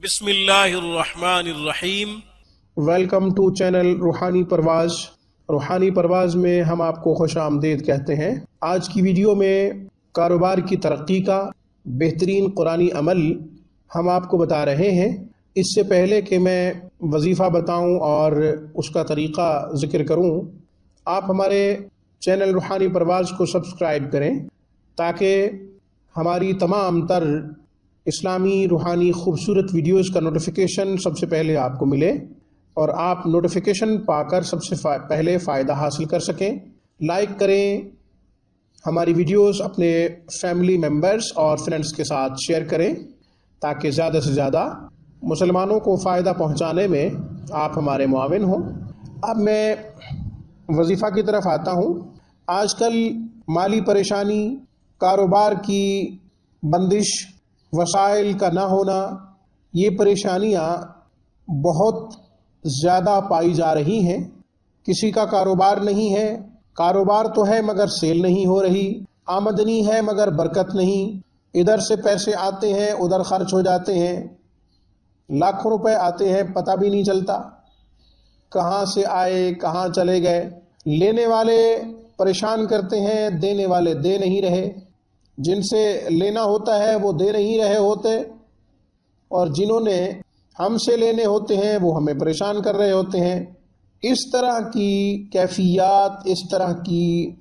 बिस्मिल्लाहिर्रहमानिर्रहीम। Welcome to channel रूहानी परवाज़। रूहानी परवाज़ में हम आपको खुश आमदीद कहते हैं। आज की वीडियो में कारोबार की तरक्की का बेहतरीन कुरानी अमल हम आपको बता रहे हैं। इससे पहले कि मैं वजीफ़ा बताऊं और उसका तरीक़ा ज़िक्र करूं, आप हमारे चैनल रूहानी परवाज़ को सब्सक्राइब करें ताकि हमारी तमाम तर इस्लामी रूहानी खूबसूरत वीडियोज़ का नोटिफिकेशन सबसे पहले आपको मिले और आप नोटिफिकेशन पाकर सबसे पहले फ़ायदा हासिल कर सकें। लाइक करें, हमारी वीडियोज़ अपने फैमिली मेम्बर्स और फ्रेंड्स के साथ शेयर करें ताकि ज़्यादा से ज़्यादा मुसलमानों को फ़ायदा पहुँचाने में आप हमारे मुआविन हों। अब मैं वजीफ़ा की तरफ आता हूँ। आजकल माली परेशानी, कारोबार की बंदिश, वसाइल का ना होना, ये परेशानियाँ बहुत ज़्यादा पाई जा रही हैं। किसी का कारोबार नहीं है, कारोबार तो है मगर सेल नहीं हो रही, आमदनी है मगर बरकत नहीं, इधर से पैसे आते हैं उधर खर्च हो जाते हैं, लाखों रुपए आते हैं पता भी नहीं चलता कहाँ से आए कहाँ चले गए। लेने वाले परेशान करते हैं, देने वाले दे नहीं रहे, जिनसे लेना होता है वो दे नहीं रहे होते और जिन्होंने हमसे लेने होते हैं वो हमें परेशान कर रहे होते हैं। इस तरह की कैफियत, इस तरह की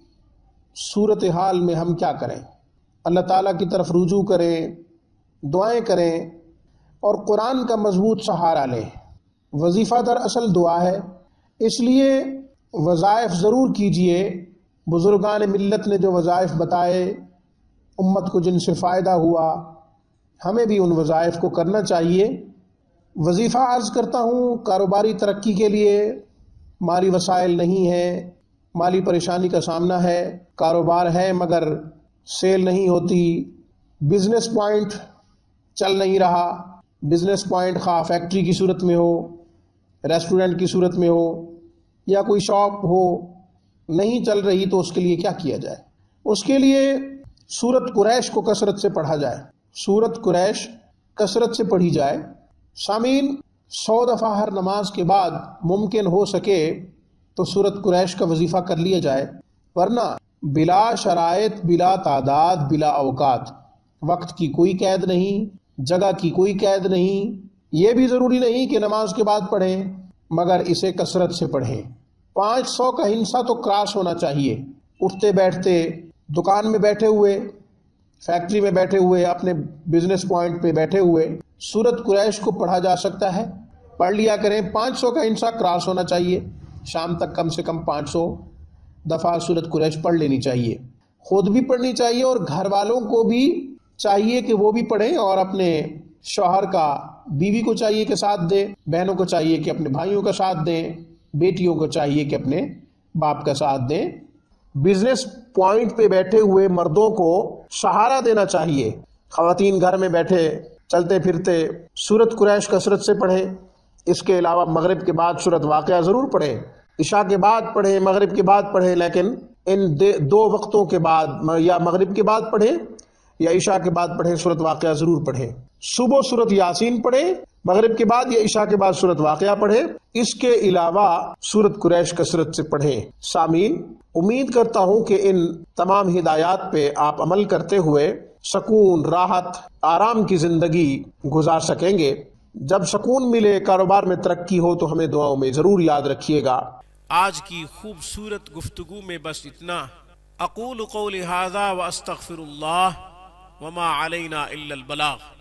सूरत हाल में हम क्या करें? अल्लाह ताला की तरफ रुजू करें, दुआएं करें और कुरान का मजबूत सहारा लें। वजीफ़ा दरअसल दुआ है, इसलिए वज़ाइफ ज़रूर कीजिए। बुज़ुर्गान मिल्लत ने जो वज़ाइफ बताए, उम्मत को जिनसे फ़ायदा हुआ, हमें भी उन वज़ाइफ को करना चाहिए। वजीफ़ा अर्ज़ करता हूँ, कारोबारी तरक्की के लिए माली वसाइल नहीं है, माली परेशानी का सामना है, कारोबार है मगर सेल नहीं होती, बिज़नेस पॉइंट चल नहीं रहा। बिज़नेस पॉइंट खा फैक्ट्री की सूरत में हो, रेस्टोरेंट की सूरत में हो या कोई शॉप हो, नहीं चल रही, तो उसके लिए क्या किया जाए? उसके लिए सूरत कुरैश को कसरत से पढ़ा जाए, सूरत कुरैश कसरत से पढ़ी जाए। सामीन, 100 दफ़ा हर नमाज के बाद मुमकिन हो सके तो सूरत कुरैश का वजीफ़ा कर लिया जाए, वरना बिला शराइत, बिला तादाद, बिला औकात, वक्त की कोई कैद नहीं, जगह की कोई कैद नहीं। ये भी ज़रूरी नहीं कि नमाज के बाद पढ़ें, मगर इसे कसरत से पढ़ें। 500 का हिस्सा तो क्रॉस होना चाहिए। उठते बैठते, दुकान में बैठे हुए, फैक्ट्री में बैठे हुए, अपने बिजनेस पॉइंट पे बैठे हुए सूरत कुरैश को पढ़ा जा सकता है, पढ़ लिया करें। 500 का हिस्सा क्रॉस होना चाहिए। शाम तक कम से कम 500 दफ़ा सूरत कुरैश पढ़ लेनी चाहिए। खुद भी पढ़नी चाहिए और घर वालों को भी चाहिए कि वो भी पढ़ें और अपने शौहर का, बीवी को चाहिए कि साथ दे, बहनों को चाहिए कि अपने भाइयों का साथ दें, बेटियों को चाहिए कि अपने बाप का साथ दें। बिजनेस पॉइंट पे बैठे हुए मर्दों को सहारा देना चाहिए। ख़वातीन घर में बैठे चलते फिरते सूरत कुरैश कसरत से पढ़ें। इसके अलावा मगरिब के बाद सूरत वाक़िया ज़रूर पढ़ें, इशा के बाद पढ़ें, मगरिब के बाद पढ़ें, लेकिन इन दो वक्तों के बाद, या मगरिब के बाद पढ़ें या इशा के बाद पढ़ें, सूरत वाक़िया ज़रूर पढ़ें। सुबह सूरत यासीन पढ़ें, मगरिब के बाद या इशा के बाद सूरत वाक़िया पढ़ें। इसके अलावा सूरत कुरैश कसरत से पढ़ें। सामीन, उम्मीद करता हूं कि इन तमाम हिदायत पे आप अमल करते हुए सुकून, राहत, आराम की जिंदगी गुजार सकेंगे। जब सुकून मिले, कारोबार में तरक्की हो, तो हमें दुआओं में जरूर याद रखिएगा। आज की खूबसूरत गुफ्तगू में बस इतना। अक़ूलु क़ौली हाज़ा व अस्तग़फ़िरुल्लाह व मा अलैना इल्लल बलाग़।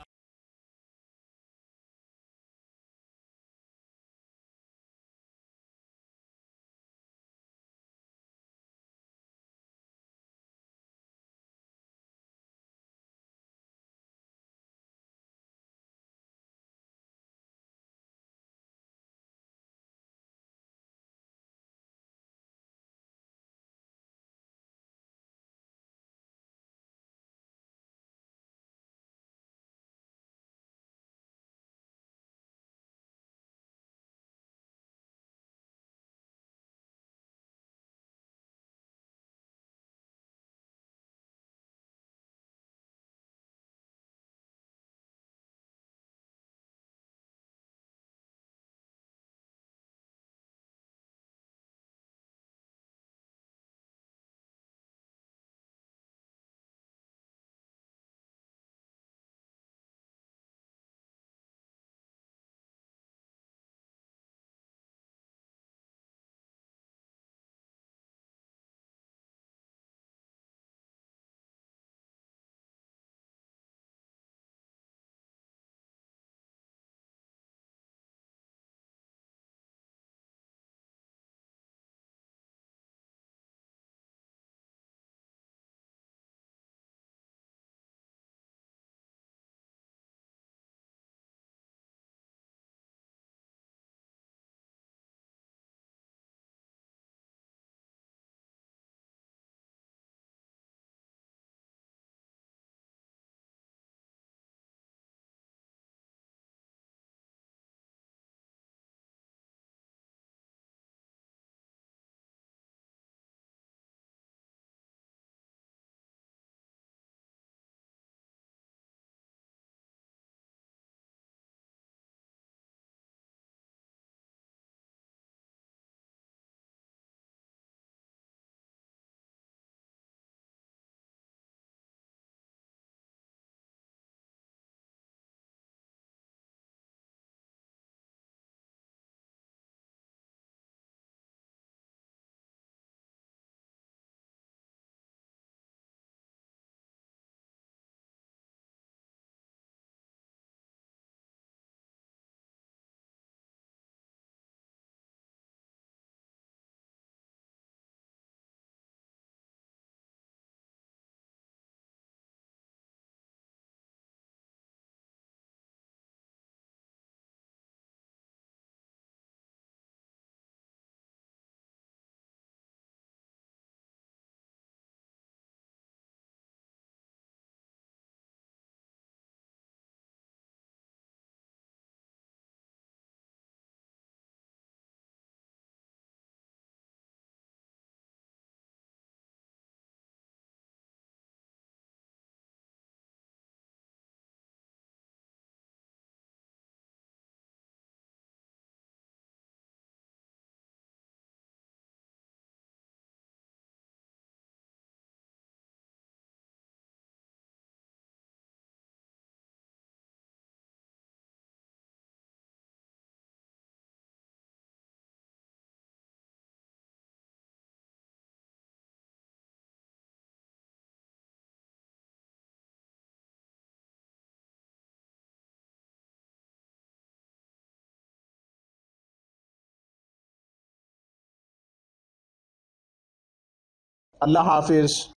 اللہ حافظ۔